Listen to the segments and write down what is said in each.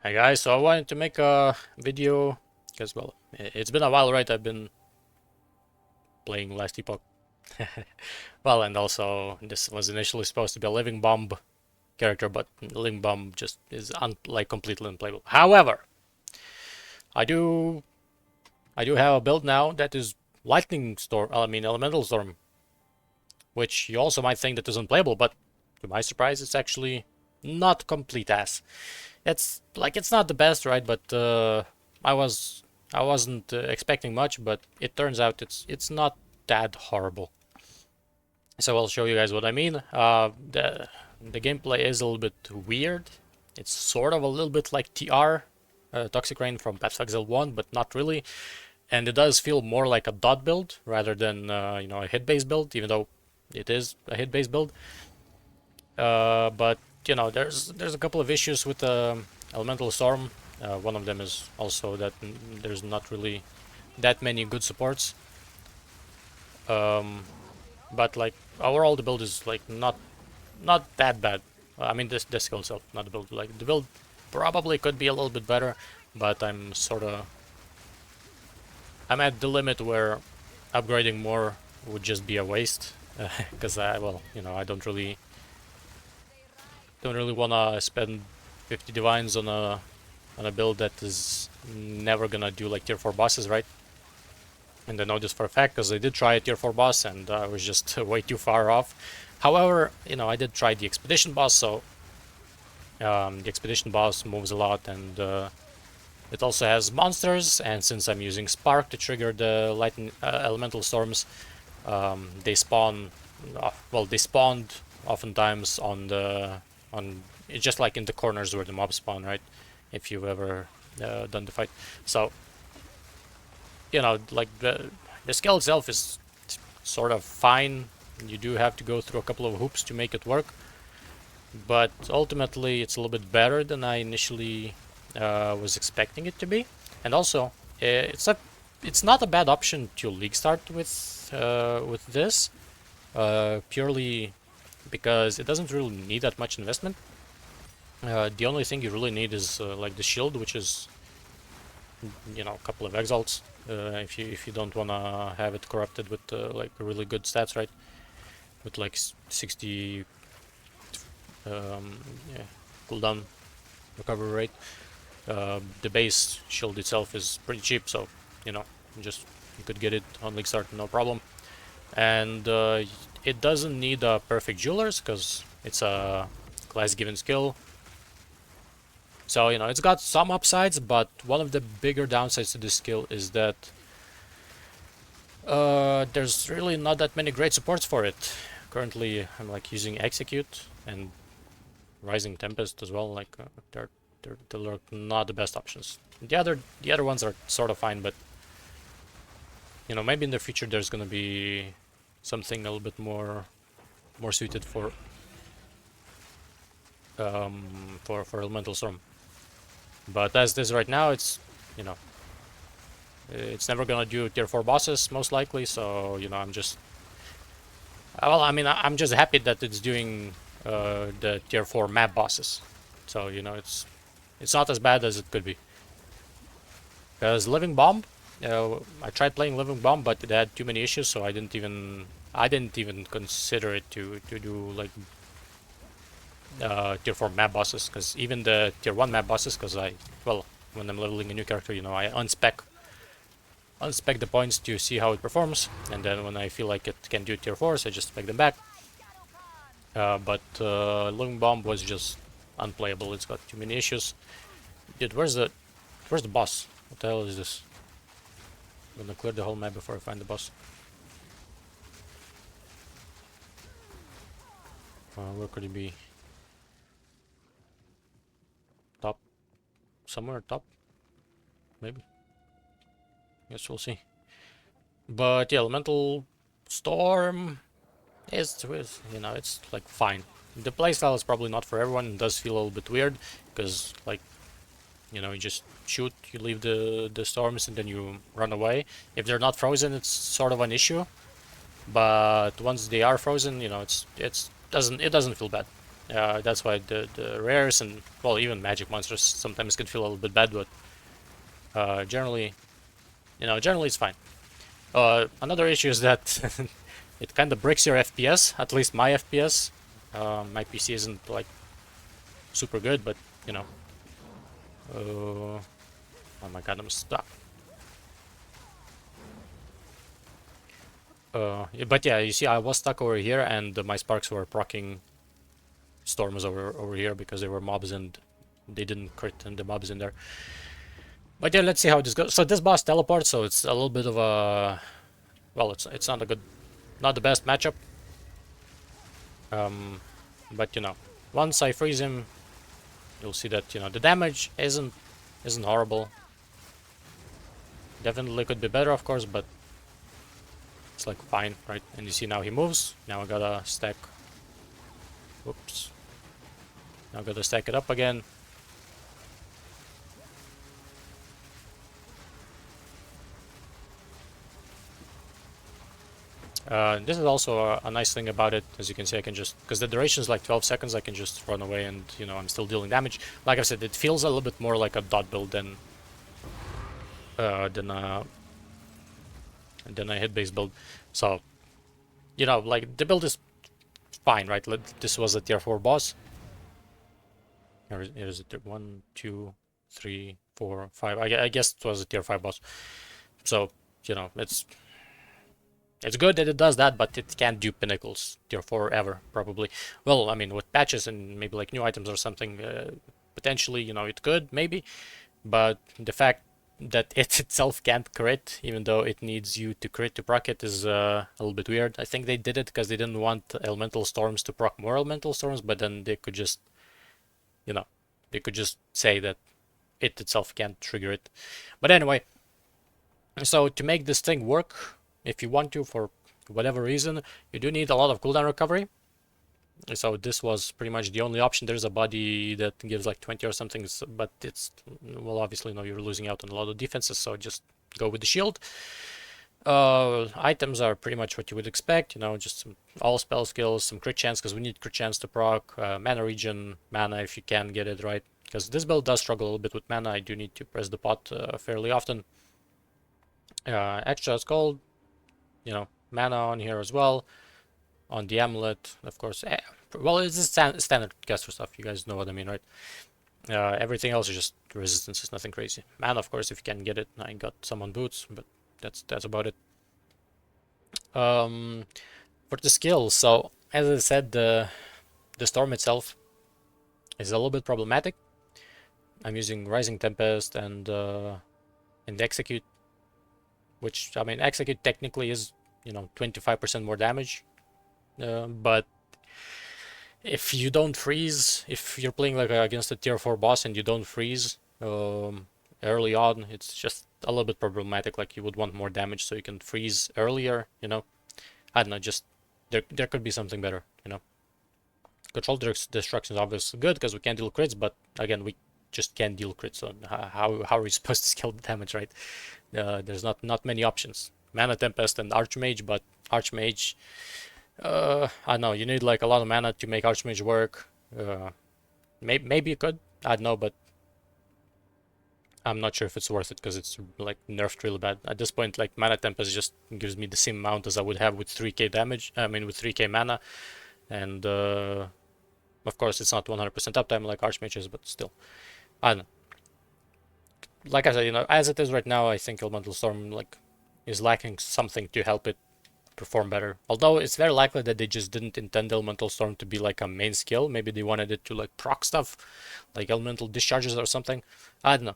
Hey guys, so I wanted to make a video because, well, it's been a while, right? I've been playing last epoch. Well, and also this was initially supposed to be a living bomb character, but living bomb just is like completely unplayable. However, I do I do have a build now that is lightning storm. I mean elemental storm, which you also might think that is unplayable, but to my surprise, it's actually not complete ass. It's not the best, right? But I was I wasn't expecting much, but it turns out it's not that horrible. So I'll show you guys what I mean. The gameplay is a little bit weird. It's sort of a little bit like TR, Toxic Rain from Pathfinder 1, but not really. And it does feel more like a dot build rather than a hit-based build, even though it is a hit-based build. But there's a couple of issues with Elemental Storm. One of them is also that there's not really that many good supports. Um, but like overall, the build is like not that bad. I mean, this skill itself, not the build. Like the build probably could be a little bit better, but I'm at the limit where upgrading more would just be a waste. Because I don't really wanna spend 50 divines on a build that is never gonna do like tier 4 bosses, right? And I know this for a fact because I did try a tier 4 boss and I was just way too far off. However, I did try the expedition boss, so the expedition boss moves a lot and it also has monsters. And since I'm using Spark to trigger the lightning elemental storms, they spawn. They spawned oftentimes on just like in the corners where the mobs spawn, right? If you've ever done the fight, so like the skill itself is sort of fine. You do have to go through a couple of hoops to make it work, but ultimately it's a little bit better than I initially was expecting it to be. And also, it's not a bad option to league start with this, purely because it doesn't really need that much investment. The only thing you really need is like the shield, which is a couple of exalts. If you don't wanna have it corrupted with like really good stats, right? With like 60 yeah, cooldown recovery rate. The base shield itself is pretty cheap, so you know just you could get it on league start, no problem. And it doesn't need perfect jewelers because it's a class given skill. So it's got some upsides, but one of the bigger downsides to this skill is that there's really not that many great supports for it. Currently, I'm like using Execute and Rising Tempest as well. Like they're not the best options. The other ones are sort of fine, but maybe in the future there's gonna be something a little bit more suited for Elemental Storm. But as this right now, you know it's never gonna do tier 4 bosses most likely. So I'm just I'm just happy that it's doing the tier 4 map bosses. So it's not as bad as it could be. Because Living Bomb, I tried playing Living Bomb, but it had too many issues, so I didn't even consider it to do like tier 4 map bosses. Because even the tier 1 map bosses, because when I'm leveling a new character, I unspec the points to see how it performs, and then when I feel like it can do tier 4s, I just spec them back. But Living Bomb was just unplayable. It's got too many issues. Dude, where's the boss? What the hell is this? I'm gonna clear the whole map before I find the boss. Where could he be? Top? Somewhere top? Maybe. Guess we'll see. But yeah, Elemental Storm is it's like fine. The playstyle is probably not for everyone. It does feel a little bit weird because like you just shoot, you leave the storms, and then you run away. If they're not frozen, it's sort of an issue. But once they are frozen, it doesn't feel bad. That's why the rares and, well, even magic monsters sometimes can feel a little bit bad, but generally, generally it's fine. Another issue is that it kind of breaks your FPS, at least my FPS. My PC isn't like super good, but you know. Oh my god, I'm stuck. But yeah, you see, I was stuck over here, and my sparks were proccing storms over here because there were mobs and they didn't crit and the mobs in there. But yeah, let's see how this goes. So this boss teleports, so it's a little bit of a, well, it's not a good, not the best matchup. But once I freeze him, you'll see that the damage isn't horrible. Definitely could be better, of course, but it's like fine, right? And you see now he moves. Now I gotta stack. Whoops. Now I gotta stack it up again. This is also a nice thing about it. As you can see, I can just, because the duration is like 12 seconds, I can just run away and, I'm still dealing damage. Like I said, it feels a little bit more like a dot build than a hit-based build. So, like, the build is fine, right? This was a tier 4 boss. Here is it 1, 2, 3, 4, 5. I guess it was a tier 5 boss. So, it's good that it does that, but it can't do pinnacles tier 4 ever, probably. Well, I mean, with patches and maybe like new items or something, potentially, it could, maybe. But the fact that it itself can't crit, even though it needs you to crit to proc it, is a little bit weird. I think they did it because they didn't want elemental storms to proc more elemental storms, but then they could just, they could just say that it itself can't trigger it. But anyway, so to make this thing work, if you want to, for whatever reason, you do need a lot of cooldown recovery. So this was pretty much the only option. There's a body that gives like 20 or something, but it's, well, obviously, you're losing out on a lot of defenses, so just go with the shield. Items are pretty much what you would expect, just all spell skills, some crit chance, because we need crit chance to proc, mana regen, mana if you can get it right, because this build does struggle a little bit with mana. I do need to press the pot fairly often. Extra gold, mana on here as well. On the amulet, of course. Well, it's standard caster stuff. You guys know what I mean, right? Everything else is just resistances, nothing crazy. Mana, of course, if you can get it. I got some on boots, but that's about it. For the skills, so as I said, the storm itself is a little bit problematic. I'm using Rising Tempest and Execute, which, I mean, Execute technically is 25% more damage, but if you don't freeze, if you're playing like against a tier 4 boss and you don't freeze early on, it's just a little bit problematic. Like, you would want more damage so you can freeze earlier, I don't know, just there could be something better, Control destruction is obviously good because we can't deal crits, but again, we just can't deal crits, so how are we supposed to scale the damage, right? There's not many options. Mana Tempest and Archmage, but Archmage, I don't know, you need like a lot of mana to make Archmage work. Maybe you could, I don't know, but I'm not sure if it's worth it because it's like nerfed really bad. At this point, like, Mana Tempest just gives me the same amount as I would have with 3k damage, I mean with 3k mana, and of course it's not 100% uptime like Archmage is, but still, I don't know. Like I said, as it is right now, I think Elemental Storm is lacking something to help it perform better. Although it's very likely that they just didn't intend Elemental Storm to be like a main skill. Maybe they wanted it to like proc stuff, like elemental discharges or something. I don't know.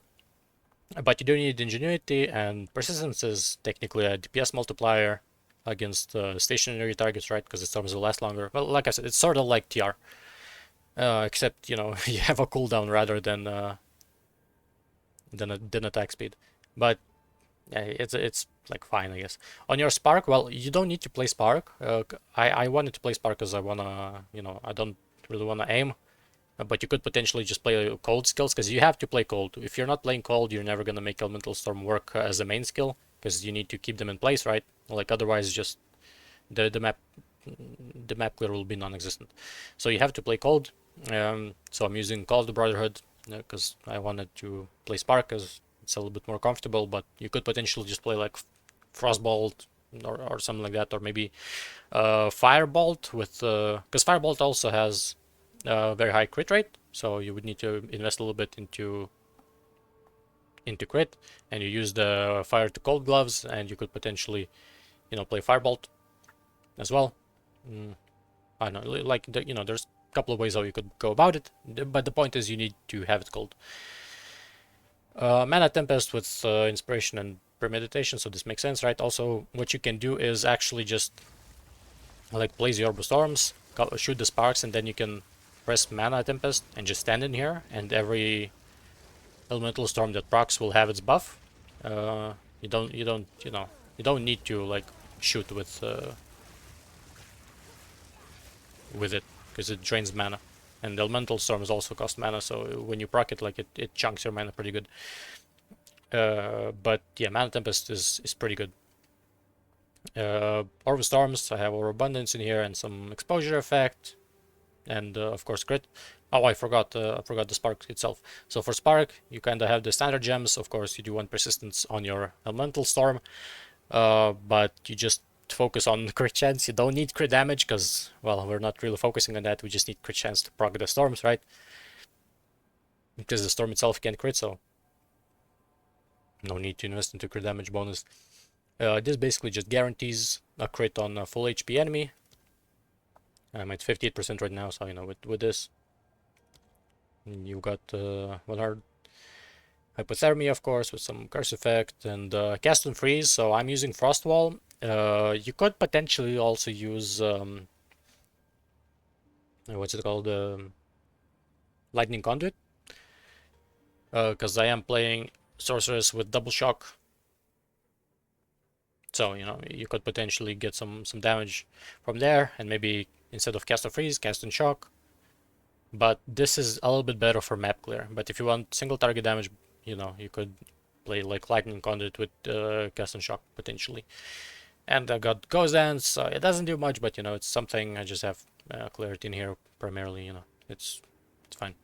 But you do need Ingenuity, and Persistence is technically a DPS multiplier against stationary targets, right? Because the storms will last longer. Well, like I said, it's sort of like TR. Except, you have a cooldown rather than attack speed. But yeah, it's like fine, I guess. On your Spark, well, you don't need to play Spark. I wanted to play Spark because I wanna, I don't really wanna aim. But you could potentially just play cold skills, because you have to play cold. If you're not playing cold, you're never gonna make Elemental Storm work as a main skill, because you need to keep them in place, right? Like, otherwise, just the map clear will be non-existent. So you have to play cold. So I'm using Call of the Brotherhood because I wanted to play Spark because it's a little bit more comfortable, but you could potentially just play like Frostbolt or something like that, or maybe Firebolt with because Firebolt also has a very high crit rate, so you would need to invest a little bit into crit, and you use the fire to cold gloves, and you could potentially, play Firebolt as well. I don't know, like there's a couple of ways how you could go about it, but the point is you need to have it cold. Mana Tempest with Inspiration and Premeditation, so this makes sense, right? Also, what you can do is actually just like place the Orb of Storms, shoot the sparks, and then you can press Mana Tempest and just stand in here, and every elemental storm that procs will have its buff. You don't need to like shoot with it because it drains mana, and the elemental storms also cost mana. So when you proc it, like it chunks your mana pretty good. But yeah, Mana Tempest is pretty good. Orb of Storms, I have Overabundance in here and some exposure effect, and of course crit. Oh, I forgot the Spark itself. So for Spark, you kind of have the standard gems. Of course, you do want Persistence on your Elemental Storm, but you just focus on crit chance. You don't need crit damage because, well, we're not really focusing on that. We just need crit chance to proc the storms, right? Because the storm itself can't crit, so no need to invest into crit damage bonus. This basically just guarantees a crit on a full HP enemy. I'm at 58% right now, so with this, you got 100 hypothermia, of course, with some curse effect, and cast and freeze. So I'm using Frost Wall. You could potentially also use what's it called, Lightning Conduit, because I am playing Sorceress with double shock. So you could potentially get some damage from there, and maybe instead of cast and freeze, cast and shock. But this is a little bit better for map clear. But if you want single target damage, you could play like Lightning Conduit with cast and shock potentially. And I got Ghost Dance. It doesn't do much, but it's something. I just have clarity in here primarily. It's fine.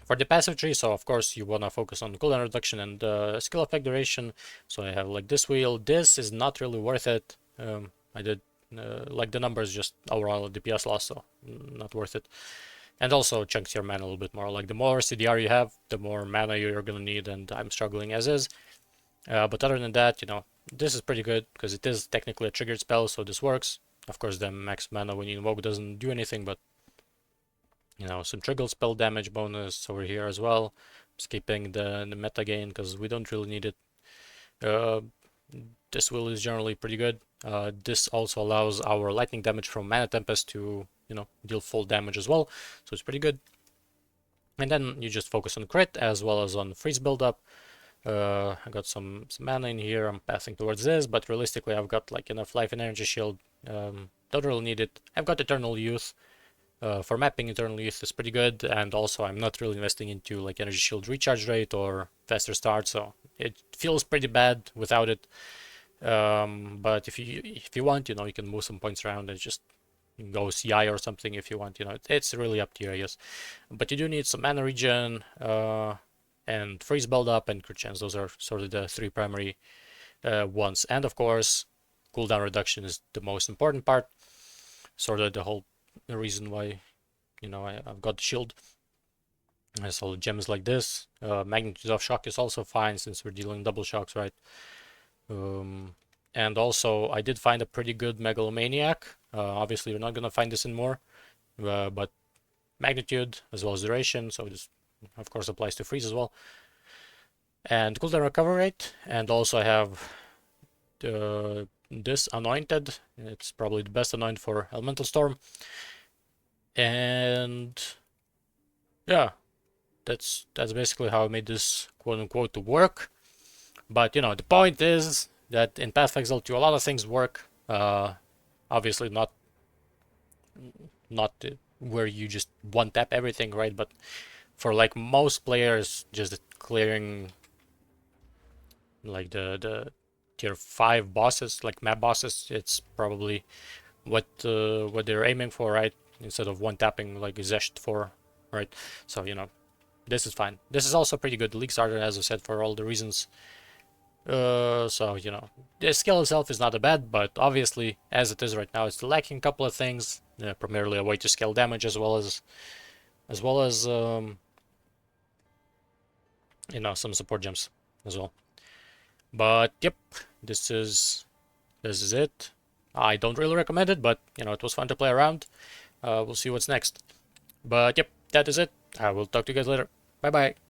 For the passive tree, so of course you wanna focus on cooldown reduction and skill effect duration. So I have like this wheel. This is not really worth it. I did like the numbers just overall DPS loss, so not worth it. And also chunks your mana a little bit more. Like the more CDR you have, the more mana you're gonna need, and I'm struggling as is. But other than that, this is pretty good because it is technically a triggered spell, so this works. Of course, the max mana when you invoke doesn't do anything, but some trigger spell damage bonus over here as well. Skipping the meta gain because we don't really need it. This wheel is generally pretty good. This also allows our lightning damage from Mana Tempest to deal full damage as well, so it's pretty good. And then you just focus on crit as well as on freeze buildup. I got some mana in here. I'm passing towards this, but realistically I've got like enough life and energy shield. Don't really need it. I've got Eternal Youth. For mapping, Eternal Youth is pretty good, and also I'm not really investing into like energy shield recharge rate or faster start, so it feels pretty bad without it. But if you want, you can move some points around and just go CI or something if you want. It's really up to you, I guess. But you do need some mana regen, and freeze build-up and crit chance. Those are sort of the three primary ones. And of course, cooldown reduction is the most important part. Sort of the whole reason why I've got the shield. So gems like this, magnitude of shock is also fine since we're dealing double shocks, right? And also I did find a pretty good megalomaniac. Obviously you're not gonna find this in more, but magnitude as well as duration, so this of course applies to freeze as well, and cooldown recovery rate. And also I have this anointed. It's probably the best anoint for elemental storm. And yeah, that's basically how I made this quote-unquote to work. But the point is that in Path of Exile 2 a lot of things work. Obviously not where you just one tap everything, right? But for like most players, just clearing like the tier 5 bosses, like map bosses, it's probably what they're aiming for, right? instead of one tapping like Zesht for, right? So, you know, this is fine. This is also pretty good league starter, as I said, for all the reasons. So, you know, the skill itself is not that bad, but obviously, as it is right now, it's lacking a couple of things. Primarily a way to scale damage, as well as you know, some support gems as well. But yep, this is it. I don't really recommend it, but you know, it was fun to play around. We'll see what's next. But yep, that is it. I will talk to you guys later. Bye bye.